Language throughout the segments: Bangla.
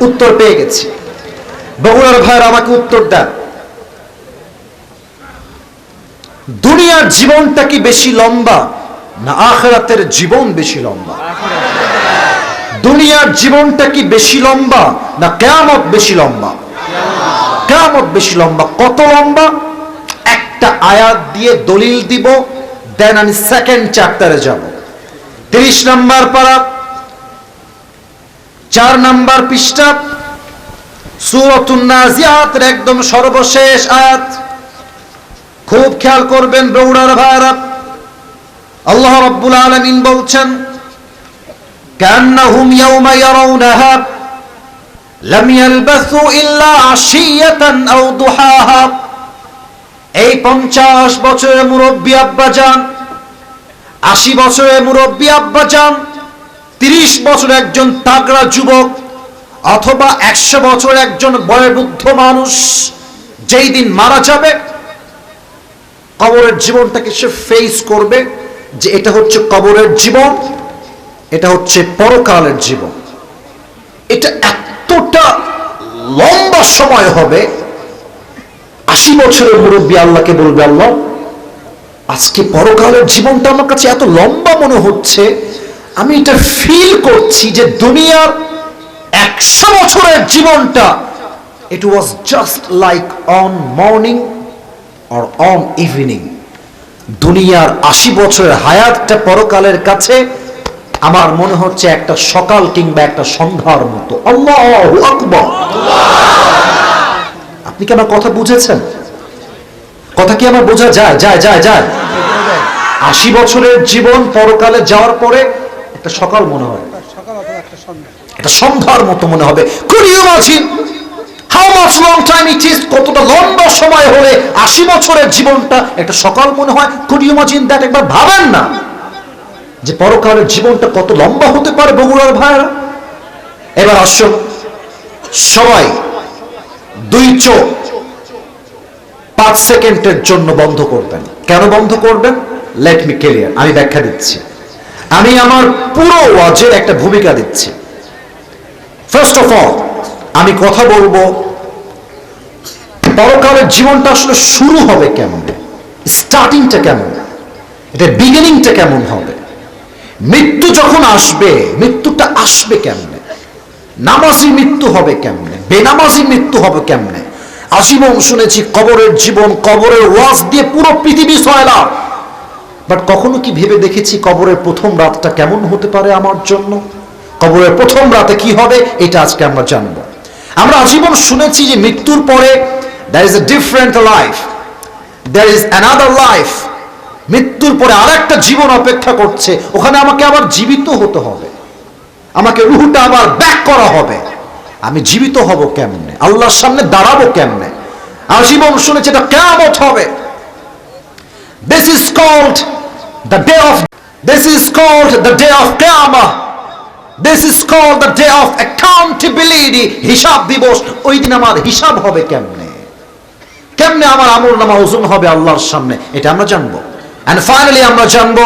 উত্তর পেয়ে গেছি। বগুড়ার ভাইরা আমাকে উত্তর দেন, দুনিয়ার জীবনটা কি বেশি লম্বা না আখিরাতের জীবন বেশি লম্বা? দুনিয়ার জীবনটা কি বেশি লম্বা না কিয়ামত বেশি লম্বা? কিয়ামত বেশি লম্বা। কত লম্বা? একটা আয়াত দিয়ে দলিল দিব, দেন আমি সেকেন্ড চ্যাপ্টারে যাব। 30 নম্বর পারা, 4 নম্বর পৃষ্ঠা, সূরাতুন নাজিয়াতের একদম সর্বশেষ আয়াত। খুব খেয়াল করবেন বগুড়ার ভাইরা, আল্লাহ রাব্বুল আলামিন বলছেন, কান্নাহুম ইয়াওমা ইয়ারাউনাহা লাম ইয়ালবাসু ইল্লা আশিয়াতান আও দুহাহা। এই 50 বছরের মুরব্বী আব্বাজান, 80 বছরের মুরব্বী আব্বাজান, 30 বছরের একজন তাগড়া যুবক, অথবা 100 বছরের একজন বয়োবৃদ্ধ মানুষ যেই দিন মারা যাবে, কবরের জীবনটাকে সে ফেস করবে যে এটা হচ্ছে কবরের জীবন, এটা হচ্ছে পরকালের জীবন। এটা এতটা লম্বা সময় হবে, 80 বছরের মুরব্বী আল্লাহকে বলবে, আল্লাহ আজকে পরকালের জীবনটা আমার কাছে এত লম্বা মনে হচ্ছে, আমি এটা ফিল করছি যে দুনিয়ার 100 বছরের জীবনটা it was just like one morning or one evening. দুনিয়ার 80 বছরের হায়াতটা পরকালের কাছে আমার মনে হচ্ছে একটা সকাল কিংবা একটা সন্ধ্যার মতো। আল্লাহু আকবার। আপনি কি আমার কথা বুঝেছেন? কথা কি আমার বোঝা যায়? যায় যায় যায় 80 বছরের জীবন পরকালে যাওয়ার পরে একটা সকাল মনে হয়, একটা সন্ধ্যার মতো মনে হবে। Could you imagine how much long time it is? কতটা লম্বা সময় হলে 80 বছরের জীবনটা একটা সকাল মনে হয়। Could you imagine that? একবার ভাবেন না যে পরকালের জীবনটা কত লম্বা হতে পারে বগুড়ার ভাইরা। এবার আসুন সবাই 2 চোখ 5 সেকেন্ডের জন্য বন্ধ করবেন। কেন বন্ধ করবেন? লেট মি ক্লিয়ার, আমি ব্যাখ্যা দিচ্ছি। আমি আমার পুরো ওয়াজের একটা ভূমিকা দিচ্ছি। ফার্স্ট অফ অল আমি কথা বলবো পরকালের জীবনটা আসলে শুরু হবে কেমন, স্টার্টিংটা কেমন, এটা বিগিনিংটা কেমন হবে। মৃত্যু যখন আসবে, মৃত্যুটা আসবে কেমনে, নামাজি মৃত্যু হবে কেমনে, বেনামাজি মৃত্যু হবে কেমনে। আজীবন শুনেছি কবরের জীবন, কবরের ওয়াজ দিয়ে পুরো পৃথিবী সয়লাভ, বাট কখনো কি ভেবে দেখেছি কবরের প্রথম রাতটা কেমন হতে পারে আমার জন্য? কবরের প্রথম রাতে কি হবে এটা আজকে আমরা জানবো। আমরা আজীবন শুনেছি যে মৃত্যুর পরে there is a different life, there is another life, মৃত্যুর পরে আরেকটা জীবন অপেক্ষা করছে, ওখানে আমাকে আবার জীবিত হতে হবে, আমাকে রূহটা আবার ব্যাক করা হবে। আমি জীবিত হব কেমনে, আল্লাহর সামনে দাঁড়াবো কেমনে? আজীবন শুনেছি এটা কিয়ামত হবে। This is called the day of Qiyamah. This is called the day of accountability. হিসাব দিবস। ওই দিন আমার হিসাব হবে কেমনে, কেমনে আমার আমলনামা ওজন হবে আল্লাহর সামনে, এটা আমরা জানবো। And finally আমরা জানবো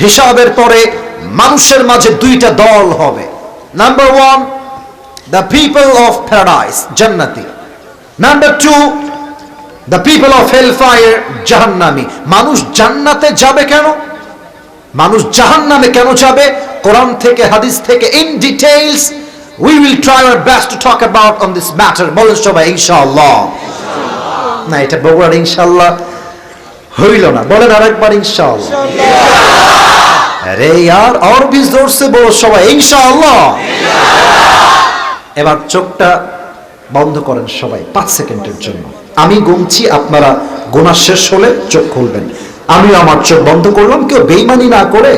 হিসাবের পরে মানুষের মাঝে 2টা দল হবে। Number 1, the people of paradise, জান্নাতি। Number 2, the people of hellfire, জাহান্নামী। মানুষ জান্নাতে যাবে কেন, মানুষ জাহান্নামে কেন যাবে, কোরআন থেকে হাদিস থেকে in details we will try our best to talk about on this matter. বলেন সবাই ইনশাআল্লাহ। না এটা বগুড়ার ইনশাআল্লাহ হইল না, বলেন আরেকবার ইনশাআল্লাহ। আরে यार और भी जोर से बोलो সবাই ইনশাআল্লাহ। এবার চোখটা বন্ধ করেন সবাই 5 সেকেন্ডের জন্য। আমি গুনছি, আপনারা গোনা শেষ হলে চোখ খুলবেন। আমিও আমার চোখ বন্ধ করলাম, কেউ বেঈমানি না করে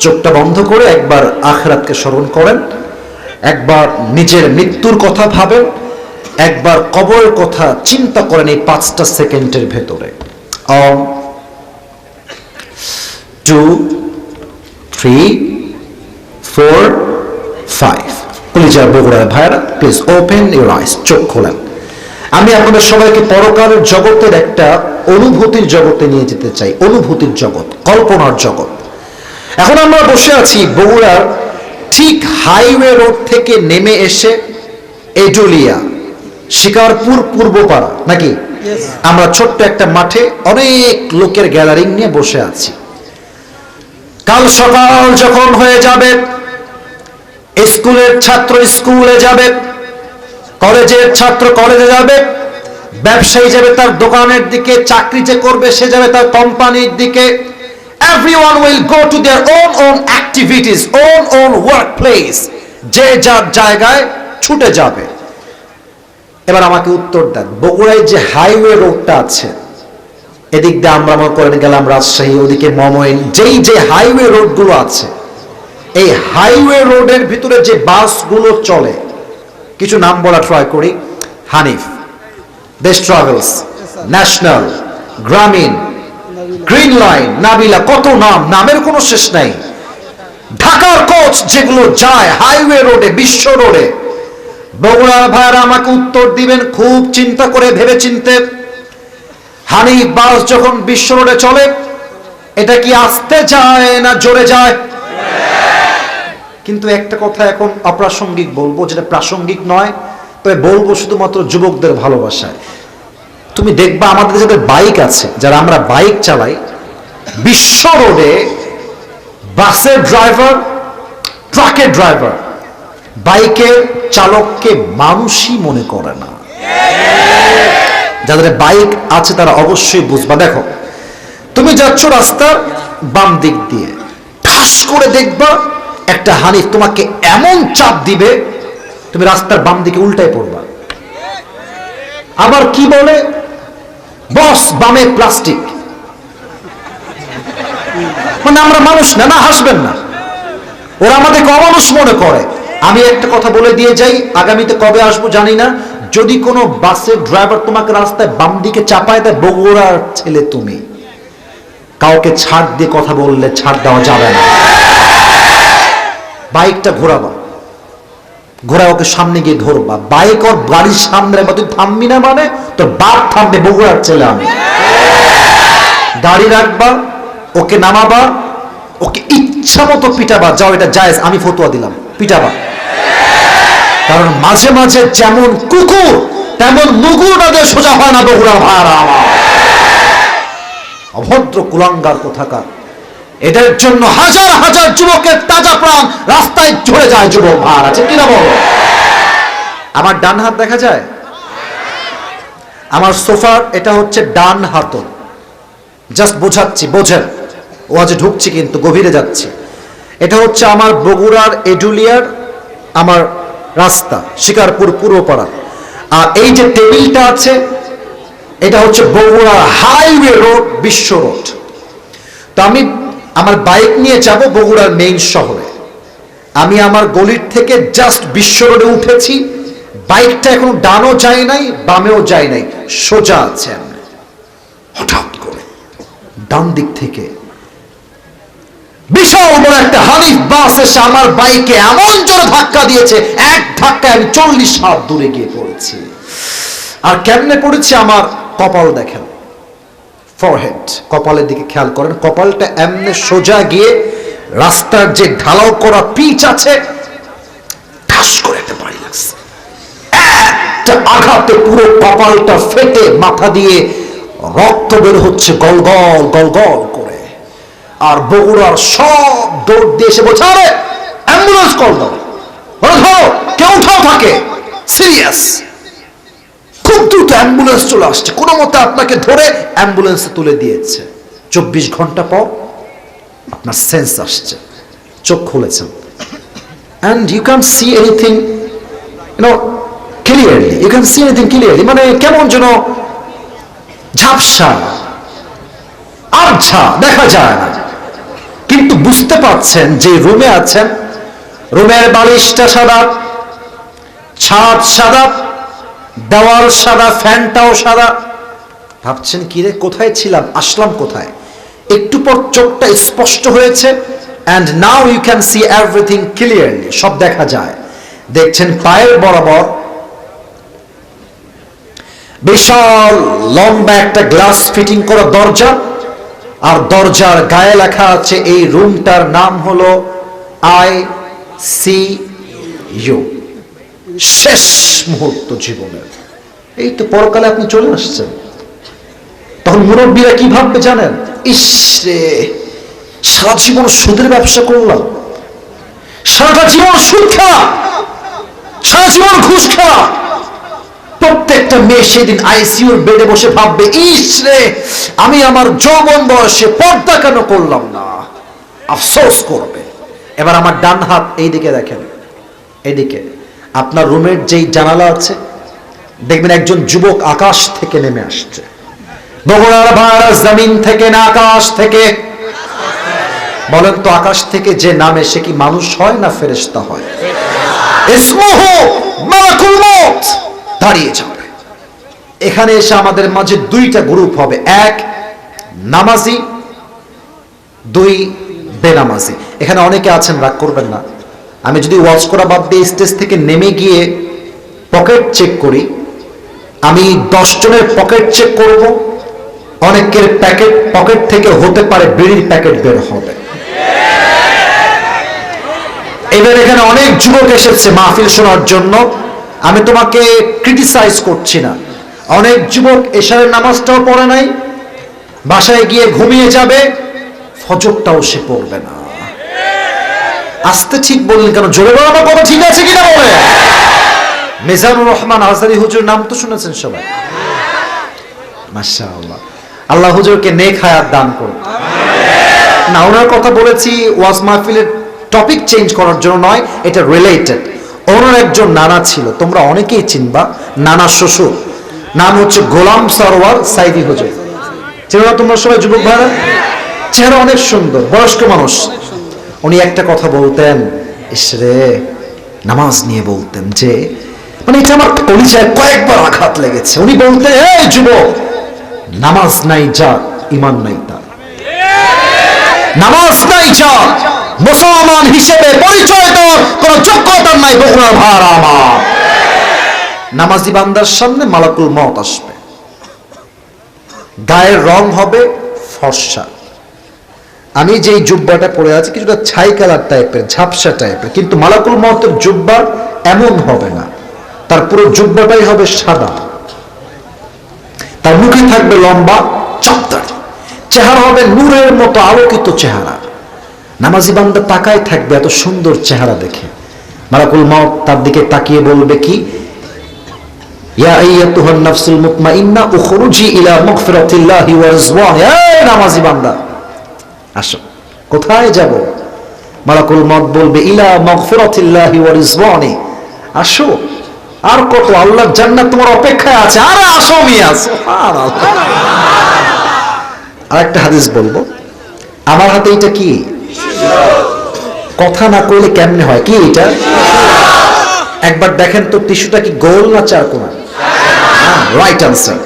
চোখটা বন্ধ করে একবার আখিরাতকে স্মরণ করেন, একবার নিজের মৃত্যুর কথা ভাবেন, একবার কবরের কথা চিন্তা করেন এই 5টা সেকেন্ডের ভেতরে। 1 2 3 4 5। কলিজার বগুড়ার ভাইরা প্লিজ ওপেন ইউর আইস, চোখ খোলেন। আমি আপনাদের সবাইকে পরকালের জগতের একটা অনুভূতির জগতে নিয়ে যেতে চাই। অনুভূতির জগৎ, কল্পনার জগৎ। এখন আমরা বসে আছি বগুড়ার ঠিক হাইওয়ে রোড থেকে নেমে এসে এডুলিয়া, শিকারপুর পূর্বপাড়া নাকি? আমরা ছোট্ট একটা মাঠে অনেক লোকের গ্যাদারিং নিয়ে বসে আছি। কাল সকাল যখন হয়ে যাবে, স্কুলের ছাত্র স্কুলে যাবে, কলেজের ছাত্র কলেজে যাবে, ব্যবসায়ী যাবে তার দোকানের দিকে, চাকরি যে করবে সে যাবে তার কোম্পানির দিকে। Everyone will go to their own activities, own workplace. যে যার জায়গায় ছুটে যাবে। এবার আমাকে উত্তর দেন, বগুড়ায় যে হাইওয়ে রোডটা আছে, এদিক দিয়ে আমরা মনে করেন গেলাম রাজশাহী, ওদিকে মমইন, যে হাইওয়ে রোডগুলো আছে, এই হাইওয়ে রোডের ভিতরে যে বাসগুলো চলে, কিছু নাম বলা ট্রাই করি, হানিফ, দেশ ট্রাভেলস, ন্যাশনাল, গ্রামীণ, গ্রিন লাইন, নাবিলা, কত নাম, নামের কোনো শেষ নাই। ঢাকার কোচ যেগুলো যায় হাইওয়ে রোডে, বিশ্ব রোডে, বগুড়ার ভাইরা আমাকে উত্তর দিবেন খুব চিন্তা করে ভেবে চিনতে। হানিফ বাস যখন বিশ্ব রোডে চলে, এটা কি আস্তে যায় না জোরে যায়? কিন্তু একটা কথা এখন অপ্রাসঙ্গিক বলবো, যেটা প্রাসঙ্গিক নয়, তবে বলবো শুধুমাত্র যুবকদের ভালোবাসায়। তুমি দেখবা আমাদের যাদের বাইক আছে, যারা আমরা বাইক চালাই, বিশ্ব রোডে বাসের ড্রাইভার, ট্রাকের ড্রাইভার, বাইকের চালককে মানুষই মনে করে না। যাদের বাইক আছে তারা অবশ্যই বুঝবা। দেখো, তুমি যাচ্ছ রাস্তার বাম দিক দিয়ে, ঠাস করে দেখবা একটা হানিফ তোমাকে এমন চাপ দিবে, তুমি রাস্তার বাম দিকে উল্টায় পড়বা। আবার কি বলে, বস বামে প্লাস্টিক, মানে আমরা মানুষ না, না হাসবেন না, ওরা আমাদেরকে অমানুষ মনে করে। আমি একটা কথা বলে দিয়ে যাই, আগামীতে কবে আসবো জানি না, যদি কোনো বাসের ড্রাইভার তোমাকে রাস্তায় বাম দিকে চাপায় দেয়, বগুড়ার ছেলে তুমি, কাউকে ছাড় দিয়ে কথা বললে ছাড় দেওয়া যাবে না। বাইকটা ঘোরাবা, ঘোরা ওকে সামনে গিয়ে ধরবা, বাইক ওর গাড়ির সামনে রাখবা, তুই থামবি না মানে তোর বাপ থামবে, বগুড়ার ছেলে আমি। গাড়ি রাখবা, ওকে নামাবা, ওকে ইচ্ছা মতো পিটাবা, যাও এটা জায়েজ, আমি ফতোয়া দিলাম, পিটাবা। কারণ মাঝে মাঝে যেমন কুকুর তেমন মুগুর নদে সোজা হয় না বগুড়া ভাড়া আমার। অভদ্র কুলাঙ্গার কোথাকার, এদের জন্য হাজার হাজার যুবকের তাজা প্রাণ রাস্তায় ঝরে যায়। যুবক ভার আছে কিনা বলো? আমার ডান হাত দেখা যায়, আমার সোফার এটা হচ্ছে ডান হাতল, জাস্ট বোঝাচ্ছি, বোঝেন, ও আজ ঢুকছি কিন্তু গভীরে যাচ্ছি। এটা হচ্ছে আমার বগুড়ার এডুলিয়ার আমার রাস্তা, শিকারপুর পূর্বপাড়া। আর এই যে টেবিলটা আছে, এটা হচ্ছে বগুড়ার হাইওয়ে রোড, বিশ্ব রোড। তো আমি আমার বাইক নিয়ে যাব বগুড়ার মেইন শহরে। আমি আমার গলির থেকে জাস্ট বিশ্ব রোডে উঠেছি, বাইকটা এখন ডানও যায় নাই বামেও যায় নাই, সোজা আছে। হঠাৎ করে ডান দিক থেকে বিশাল বড় একটা হানিফ বাস এসে আমার বাইকে এমন জোরে ধাক্কা দিয়েছে, এক ধাক্কায় আমি 40 হাত দূরে গিয়ে পড়েছি। আর কেমনে পড়েছি, আমার কপাল দেখেন, ফরহেড, কপালের দিকে খেয়াল করেন, কপালটা এমনে সোজা গিয়ে রাস্তার যে ঢালাও করা পিচ আছে, ঠাস করে একটা বাড়ি লাগছে। একটা আঘাতে পুরো কপালটা ফেটে মাথা দিয়ে রক্ত বের হচ্ছে গল গল গল গল করে। আর বগুড়ার সব দৌড় দিয়ে এসে বলছে, আরে অ্যাম্বুলেন্স কল দাও, ধরো কেউ উঠাও থাকে, সিরিয়াস। খুব দ্রুত অ্যাম্বুলেন্স চলে আসছে, কোনো মতে আপনাকে ধরে অ্যাম্বুলেন্সে তুলে দিয়েছে। 24 ঘন্টা পর আপনার সেন্স আসছে, চোখ খুলেছেন, and you can't see anything, clearly. You can see anything clearly, মানে কেমন যেন ঝাপসা, আবছা, দেখা যায় না। কিন্তু বুঝতে পারছেন যে রুমে আছেন, রুমের বালিশটা সাদা, ছাদ সাদা, দেওয়াল সাদা, ফ্যানটাও সাদা। ভাবছেন কি রে, কোথায় ছিলাম, আসলাম কোথায়? একটু পর চোখটা স্পষ্ট হয়েছে, and now you can see everything clearly, সব দেখা যায়। দেখছেন পায়ের বরাবর বিশাল লম্বা একটা গ্লাস ফিটিং করা দরজা, আর দরজার গায়ে লেখা আছে এই রুমটার নাম হলো ICU। শেষ মুহূর্ত জীবনের, এই তো পরকালে আপনি চলে আসছেন। তখন মুরব্বীরা কি ভাববে জানেন? ইস রে, সারা জীবন সুদের ব্যবসা করলাম, সারাটা জীবন সুদ খেলা, সারা জীবন ঘুষ খেলা। প্রত্যেকটা মেয়ে সেদিন আইসিইউর বেডে বসে ভাববে, ইস রে, আমি আমার যৌবন বয়সে পর্দা কেন করলাম না, আফসোস করবে। এবার আমার ডান হাত এইদিকে দেখেন, এইদিকে আপনার রুমের যেই জানালা আছে, দেখবেন একজন যুবক আকাশ থেকে নেমে আসছে। বগুড়ার ভাড়া জমিন থেকে না আকাশ থেকে? বলেন তো, আকাশ থেকে যে নামে সে কি মানুষ হয় না ফেরেশতা হয়? ইসমুহু মালাকুল মউত। দাঁড়িয়ে যাবে। এখানে এসে আমাদের মাঝে দুইটা গ্রুপ হবে, এক নামাজি, দুই বেনামাজি। এখানে অনেকে আছেন, রাগ করবেন না, আমি যদি ওয়াজ করা বাদ দিয়ে স্টেজ থেকে নেমে গিয়ে পকেট চেক করি, আমি 10 জনের পকেট চেক করব, অনেকের পকেট থেকে হতে পারে বিড়ির প্যাকেট বের হবে। এবার এখানে অনেক যুবক এসেছে মাহফিল শোনার জন্য, আমি তোমাকে ক্রিটিসাইজ করছি না। অনেক যুবক এশারের নামাজটাও পড়ে নাই, বাসায় গিয়ে ঘুমিয়ে যাবে, ফজরটাও সে পড়বে না। আস্তে ঠিক বললেন কেন? জোরে বলো, আমার কথা ঠিক আছে কিনা বলে। মিজানুর রহমান আজহারী হুজুর নাম তো শুনেছেন সবাই, মাশাআল্লাহ। আল্লাহ হুজুরকে নেক হায়াত দান করুন। না, ওনার কথা বলেছি ওয়াজ মাহফিলের টপিক চেঞ্জ করার জন্য নয়, এটা রিলেটেড। ওনার একজন নানা ছিল, তোমরা অনেকেই চিনবা, নানা শ্বশুর, নাম হচ্ছে গোলাম সরওয়ার সাইদি হুজুর। চেনো না তোমরা সবাই যুবক ভাইরা? চেহারা অনেক সুন্দর, বয়স্ক মানুষ। উনি একটা কথা বলতেন, ইসরে নামাজ নিয়ে বলতেন যে, মানে এটা আমার কলিজায় কয়েকবার আঘাত লেগেছে। উনি বলতেন, এই যুবক, নামাজ নাই যা, ঈমান নাই তা। নামাজ নাই যা, মুসলমান হিসেবে পরিচয় দেওয়ার কোন যোগ্যতা নাই। বগুড়ার ভাড়া আমার নামাজি বান্দার সামনে মালাকুল মউত আসবে, গায়ের রং হবে ফর্সা। আমি যেই জুব্বাটা পরে আছি কিছুটা ছাই কালার টাইপের, ঝাপসা টাইপের, কিন্তু মালাকুল মউতের জুব্বা এমন হবে না, তার পুরো জুব্বাটাই হবে সাদা। তার মুখে থাকবে লম্বা চাপদাড়ি, চেহারা হবে নূরের মতো আলোকিত চেহারা। নামাজি বান্দা তাকায় থাকবে এত সুন্দর চেহারা দেখে। মালাকুল মউত তার দিকে তাকিয়ে বলবে কি, ইয়া আইয়াতুহান নাফসুল মুতমাইন্না উখরুজি ইলা মাগফিরাতিল্লাহি ওয়া রিজওয়ান। এই নামাজি বান্দা, আসো। কোথায় যাব? মালাকুল মউত বলবে, ইলা মাগফিরাতিল্লাহি ওয়া রিজওয়ানি। আসো, আর কত, আল্লাহর জান্নাত তোমার অপেক্ষায় আছে। আরে আসো মিয়া, সুবহানাল্লাহ। আরেকটা হাদিস বলবো, আমার হাতে এটা কি? কথা না কইলে কেমনে হয়? কি এটা? একবার দেখেন তো, টিস্যুটা কি গোল না চারকোনা? Right answer.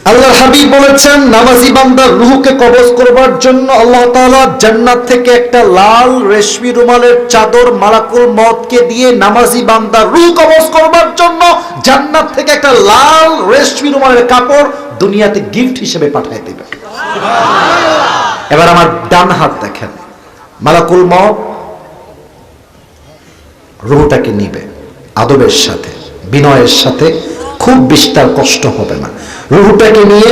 আল্লাহর হাবিব বলেছেন, নামাজি বান্দার রূহকে কবজ করবার জন্য আল্লাহ তাআলা জান্নাত থেকে একটা লাল রেশমি রুমালের চাদর মালাকুল মউতকে দিয়ে নামাজি বান্দার রূহ কবজ করবার জন্য জান্নাত থেকে একটা লাল রেশমি রুমালের কাপড় দুনিয়াতে গিফট হিসেবে পাঠিয়ে দেবে। এবার আমার ডান হাত দেখেন, মালাকুল মউত রূহটাকে নিবে আদবের সাথে, বিনয়ের সাথে, খুব বেশি তার কষ্ট হবে না। রূহটাকে নিয়ে,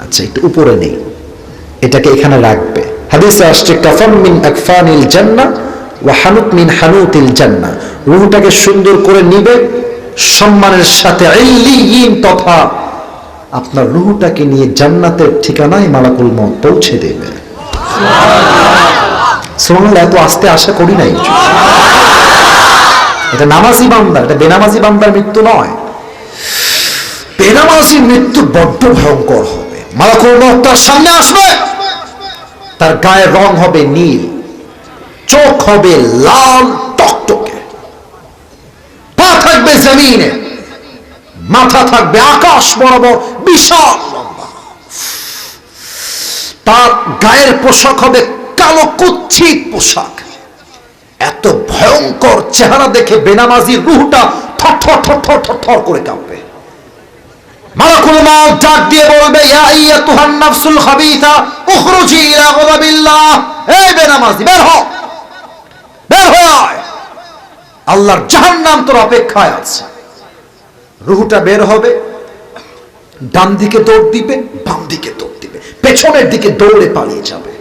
আচ্ছা একটু উপরে নেই, এটাকে এখানে রাখবে। হাদিসে আসছে, কাফান মিন আকফানিল জান্নাহ ওয়া হানুত মিন হানুতিল জান্নাহ। রূহটাকে সুন্দর করে নিবে, সম্মানের সাথে ইল্লিয়িন তথা আপনার রূহটাকে নিয়ে জান্নাতের ঠিকানায় মালাকুল মউত পৌঁছে দেবে। সুবহানাল্লাহ। এত আস্তে আশা করি নাই। এটা নামাজি বান্দা, এটা বেনামাজি বান্দার মৃত্যু নয়। বেনামাজির মৃত্যু বড্ড ভয়ঙ্কর হবে। মালাকুল মউত তার সামনে আসবে, তার গায়ের রং হবে নীল, চোখ হবে লাল টকটকে, পা থাকবে জমিনে, মাথা থাকবে আকাশ বরাবর বিশাল লম্বা, তার গায়ের পোশাক হবে কালো কুচ্ছিত পোশাক। এত ভয়ঙ্কর চেহারা দেখে বেনামাজির রূহটা থর থর থর থর থর থর করে কাঁপবে। মালাকুল মউত ডাক দিয়ে বলবে, ইয়া আইয়াতুহান নাফসুল খাবিসা উখরুজি ইলা গাযাবিল্লাহ। এই বেনামাজি, বের হ, বের হয়ে আয়। আল্লাহর জাহান্নাম তোর অপেক্ষায় আছে। রুহটা বের হবে, ডান দিকে দৌড় দিবে, বাম দিকে দৌড় দিবে, পেছনের দিকে দৌড়ে পালিয়ে যাবে।